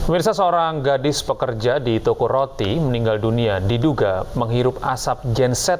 Pemirsa, seorang gadis pekerja di toko roti meninggal dunia diduga menghirup asap genset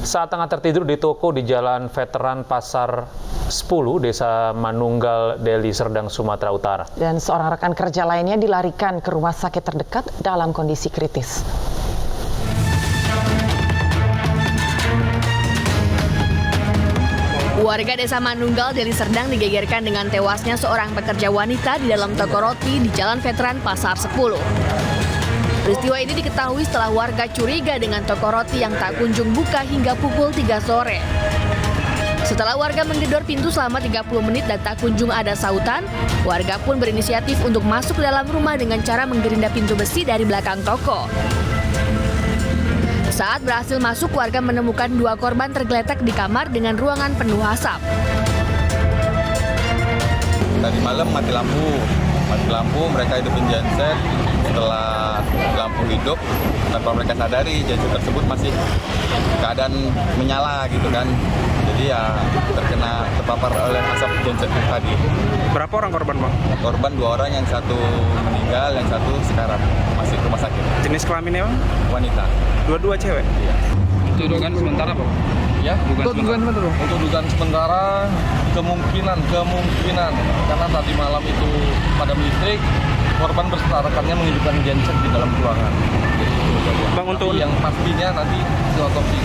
saat tengah tertidur di toko di Jalan Veteran Pasar 10, Desa Manunggal, Deli Serdang, Sumatera Utara. Dan seorang rekan kerja lainnya dilarikan ke rumah sakit terdekat dalam kondisi kritis. Warga Desa Manunggal, Deli Serdang digegerkan dengan tewasnya seorang pekerja wanita di dalam toko roti di Jalan Veteran Pasar 10. Peristiwa ini diketahui setelah warga curiga dengan toko roti yang tak kunjung buka hingga pukul 3 sore. Setelah warga menggedor pintu selama 30 menit dan tak kunjung ada sautan, warga pun berinisiatif untuk masuk ke dalam rumah dengan cara menggerinda pintu besi dari belakang toko. Saat berhasil masuk, warga menemukan 2 korban tergeletak di kamar dengan ruangan penuh asap. Tadi malam mati lampu, mereka hidupin genset. Setelah lampu hidup, tanpa mereka sadari genset tersebut masih keadaan menyala gitu kan. Jadi ya terpapar oleh asap genset tadi. Berapa orang korban, Bang? Korban 2 orang, yang satu meninggal, yang satu sekarang masih rumah sakit. Jenis kelaminnya, Bang? Wanita. Dua-dua cewek? Iya. Itu dugaan sementara, Pak? Ya, Untuk dugaan sementara kemungkinan karena tadi malam itu padam listrik, korban berserakannya menghidupkan genset di dalam ruangan. Bang, untuk yang pastinya nanti diotopsi.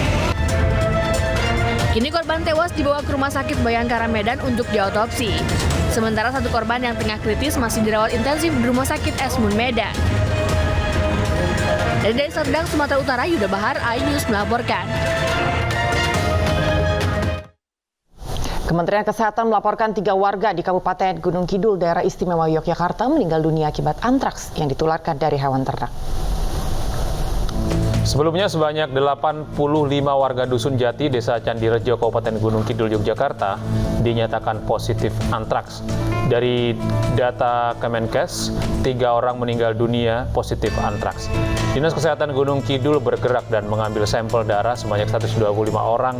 Kini korban tewas dibawa ke Rumah Sakit Bayangkara Medan untuk diotopsi. Sementara 1 korban yang tengah kritis masih dirawat intensif di Rumah Sakit Esmun Medan. Dari Deli Serdang, Sumatera Utara, Yuda Bahar, iNews melaporkan. Kementerian Kesehatan melaporkan 3 warga di Kabupaten Gunung Kidul, Daerah Istimewa Yogyakarta meninggal dunia akibat antraks yang ditularkan dari hewan ternak. Sebelumnya sebanyak 85 warga Dusun Jati, Desa Candirejo, Kabupaten Gunung Kidul, Yogyakarta dinyatakan positif antraks. Dari data Kemenkes, 3 orang meninggal dunia positif antraks. Dinas Kesehatan Gunung Kidul bergerak dan mengambil sampel darah sebanyak 125 orang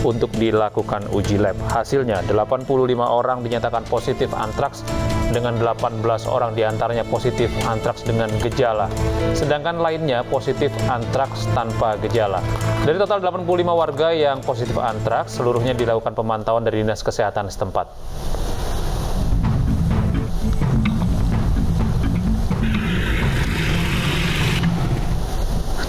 untuk dilakukan uji lab. Hasilnya 85 orang dinyatakan positif antraks dengan 18 orang diantaranya positif antraks dengan gejala. Sedangkan lainnya positif antraks tanpa gejala. Dari total 85 warga yang positif antraks, seluruhnya dilakukan pemantauan dari Dinas Kesehatan setempat.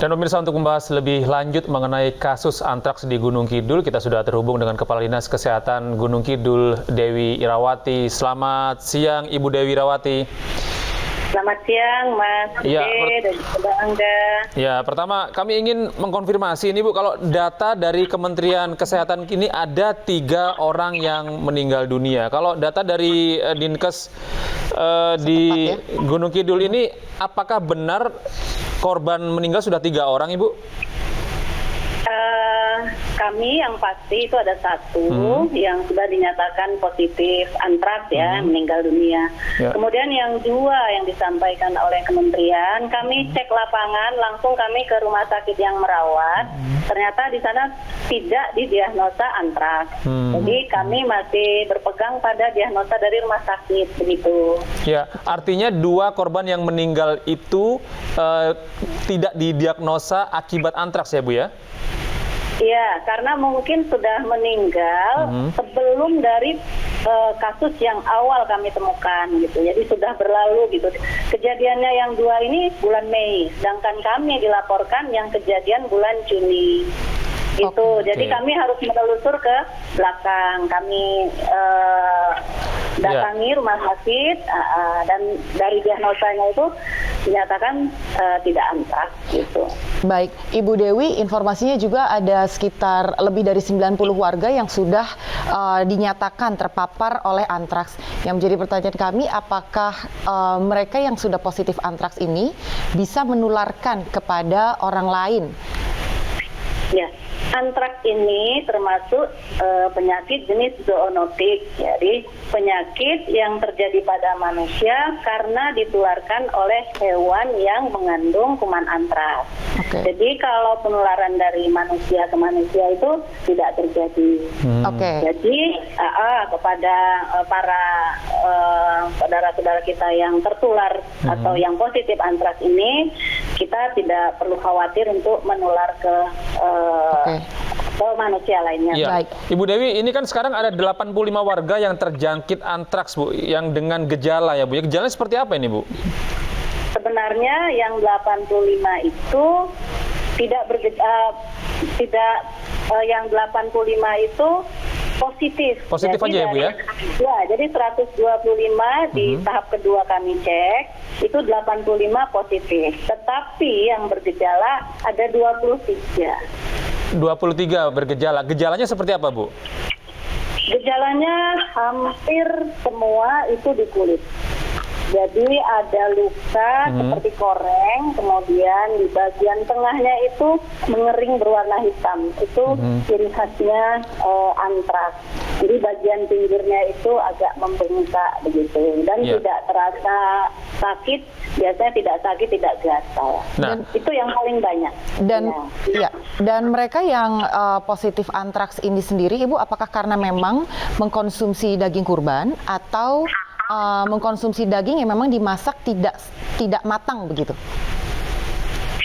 Dan pemirsa, untuk membahas lebih lanjut mengenai kasus antraks di Gunung Kidul, kita sudah terhubung dengan Kepala Dinas Kesehatan Gunung Kidul, Dewi Irawati. Selamat siang, Ibu Dewi Irawati. Selamat siang, Mas dan juga Angga. Ya, pertama kami ingin mengkonfirmasi ini, Bu, kalau data dari Kementerian Kesehatan ini ada 3 orang yang meninggal dunia. Kalau data dari Dinkes di Gunung Kidul ini, apakah benar korban meninggal sudah 3 orang, Ibu? Kami yang pasti itu ada 1 yang sudah dinyatakan positif antraks meninggal dunia. Ya. Kemudian yang 2 yang disampaikan oleh kementerian, kami cek lapangan, langsung kami ke rumah sakit yang merawat. Ternyata di sana tidak didiagnosa antraks. Jadi kami masih berpegang pada diagnosa dari rumah sakit begitu. Ya, artinya 2 korban yang meninggal itu tidak didiagnosa akibat antraks ya, Bu ya? Iya, karena mungkin sudah meninggal sebelum dari kasus yang awal kami temukan gitu. Jadi sudah berlalu gitu. Kejadiannya yang 2 ini bulan Mei, sedangkan kami dilaporkan yang kejadian bulan Juni. Gitu. Jadi kami harus menelusur ke belakang. Kami datangi rumah sakit dan dari diagnosanya itu dinyatakan tidak antraks gitu. Baik, Ibu Dewi, informasinya juga ada sekitar lebih dari 90 warga yang sudah dinyatakan terpapar oleh antraks. Yang menjadi pertanyaan kami, apakah mereka yang sudah positif antraks ini bisa menularkan kepada orang lain? Ya. antraks ini termasuk penyakit jenis zoonotik, jadi penyakit yang terjadi pada manusia karena ditularkan oleh hewan yang mengandung kuman antraks. Jadi kalau penularan dari manusia ke manusia itu tidak terjadi. Jadi kepada para saudara-saudara kita yang tertular atau yang positif antraks ini, kita tidak perlu khawatir untuk menular ke manusia lainnya. Ya. Baik. Ibu Dewi, ini kan sekarang ada 85 warga yang terjangkit antraks, Bu, yang dengan gejala ya, Bu. Ya, gejalanya seperti apa ini, Bu? Sebenarnya yang 85 itu tidak yang 85 itu positif. Positif jadi aja ya, Bu ya? Ya, jadi 125 di tahap kedua kami cek, itu 85 positif. Tetapi yang bergejala ada 23. 23 bergejala. Gejalanya seperti apa, Bu? Gejalanya hampir semua itu di kulit. Jadi ada luka seperti koreng, kemudian di bagian tengahnya itu mengering berwarna hitam. Itu ciri khasnya antraks. Jadi bagian pinggirnya itu agak membengkak begitu dan tidak terasa sakit. Biasanya tidak sakit, tidak gatal. Nah, itu yang paling banyak. Dan mereka yang positif antraks ini sendiri, Ibu, apakah karena memang mengkonsumsi daging kurban atau mengkonsumsi daging yang memang dimasak tidak matang begitu?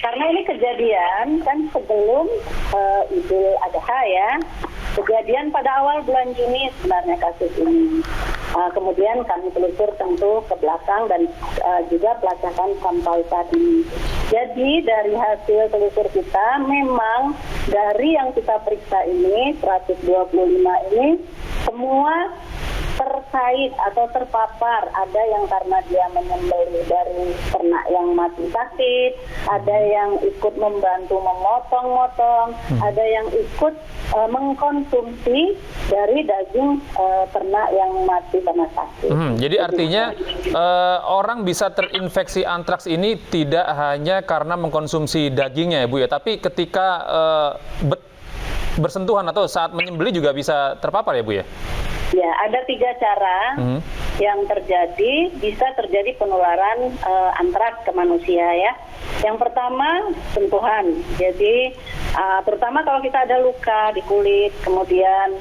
Karena ini kejadian kan sebelum Idul Adha ya, kejadian pada awal bulan Juni sebenarnya kasus ini. Kemudian kami telusur tentu ke belakang dan juga pelacakan sampai tadi. Jadi dari hasil telusur kita memang dari yang kita periksa ini 125 ini semua terkait atau terpapar. Ada yang karena dia menyembelih dari ternak yang mati sakit, ada yang ikut membantu memotong-motong, ada yang ikut mengkonsumsi dari daging ternak yang mati karena sakit. Jadi artinya orang bisa terinfeksi antraks ini tidak hanya karena mengkonsumsi dagingnya ya, Bu ya, tapi ketika bersentuhan atau saat menyembelih juga bisa terpapar ya, Bu ya? Ya, ada 3 cara yang terjadi, bisa terjadi penularan antraks ke manusia ya. Yang pertama, sentuhan. Jadi, terutama kalau kita ada luka di kulit, kemudian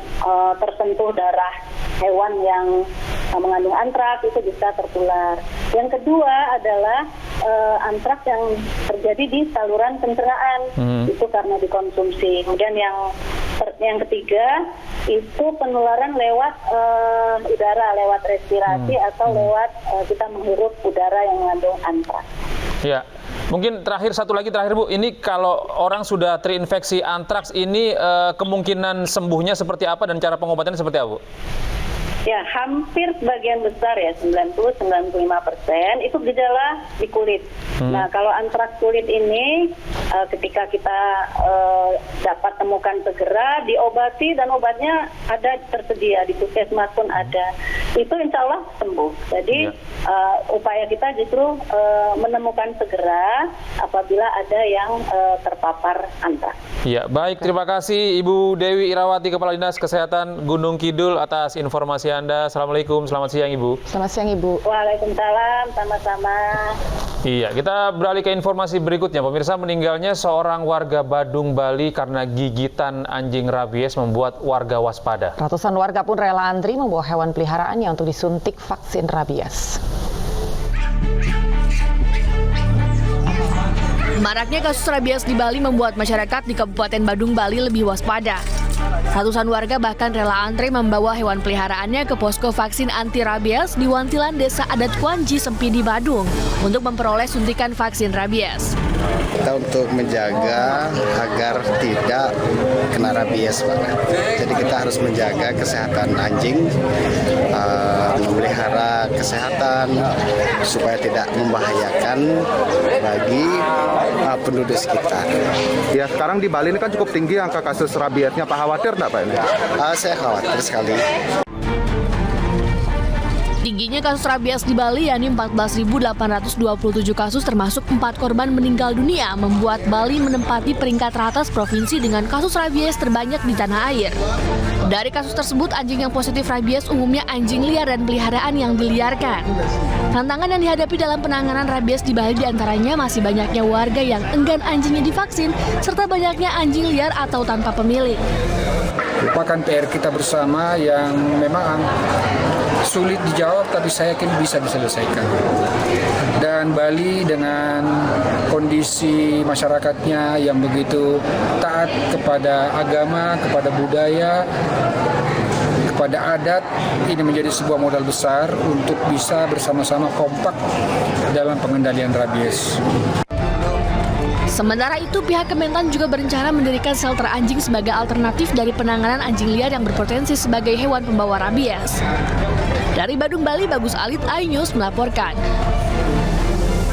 tersentuh darah hewan yang mengandung antraks, itu bisa tertular. Yang kedua adalah antraks yang terjadi di saluran pencernaan, itu karena dikonsumsi. Kemudian yang ketiga, itu penularan lewat udara, lewat respirasi atau lewat kita menghirup udara yang mengandung antraks. Ya, mungkin satu lagi terakhir Bu, ini kalau orang sudah terinfeksi antraks ini kemungkinan sembuhnya seperti apa dan cara pengobatannya seperti apa, Bu? Ya, hampir sebagian besar ya, 90-95% itu gejala di kulit. Nah, kalau antraks kulit ini ketika kita dapat temukan segera, diobati dan obatnya ada tersedia, di puskesmas pun ada. Itu insya Allah sembuh. Jadi upaya kita justru menemukan segera apabila ada yang terpapar antraks. Ya, baik. Terima kasih Ibu Dewi Irawati, Kepala Dinas Kesehatan Gunung Kidul atas informasi Anda. Assalamualaikum, selamat siang Ibu. Selamat siang Ibu. Waalaikumsalam, sama-sama. Iya, kita beralih ke informasi berikutnya. Pemirsa, meninggalnya seorang warga Badung, Bali karena gigitan anjing rabies membuat warga waspada. Ratusan warga pun rela antri membawa hewan peliharaannya untuk disuntik vaksin rabies. Maraknya kasus rabies di Bali membuat masyarakat di Kabupaten Badung, Bali lebih waspada. Ratusan warga bahkan rela antre membawa hewan peliharaannya ke posko vaksin anti rabies di Wantilan Desa Adat Kuanji, Sempidi, Badung untuk memperoleh suntikan vaksin rabies. Kita untuk menjaga agar tidak kena rabies, Pak. Jadi kita harus menjaga kesehatan anjing, memelihara kesehatan supaya tidak membahayakan bagi penduduk sekitar. Ya, sekarang di Bali ini kan cukup tinggi angka kasus rabiesnya. Pak, khawatir nggak Pak ini? Saya khawatir sekali. Tingginya kasus rabies di Bali, yakni 14.827 kasus termasuk 4 korban meninggal dunia, membuat Bali menempati peringkat teratas provinsi dengan kasus rabies terbanyak di tanah air. Dari kasus tersebut, anjing yang positif rabies umumnya anjing liar dan peliharaan yang diliarkan. Tantangan yang dihadapi dalam penanganan rabies di Bali diantaranya masih banyaknya warga yang enggan anjingnya divaksin, serta banyaknya anjing liar atau tanpa pemilik. Merupakan PR kita bersama yang memang sulit dijawab, tapi saya yakin bisa diselesaikan. Dan Bali dengan kondisi masyarakatnya yang begitu taat kepada agama, kepada budaya, kepada adat, ini menjadi sebuah modal besar untuk bisa bersama-sama kompak dalam pengendalian rabies. Sementara itu, pihak Kementan juga berencana mendirikan shelter anjing sebagai alternatif dari penanganan anjing liar yang berpotensi sebagai hewan pembawa rabies. Dari Badung, Bali, Bagus Alit, iNews melaporkan.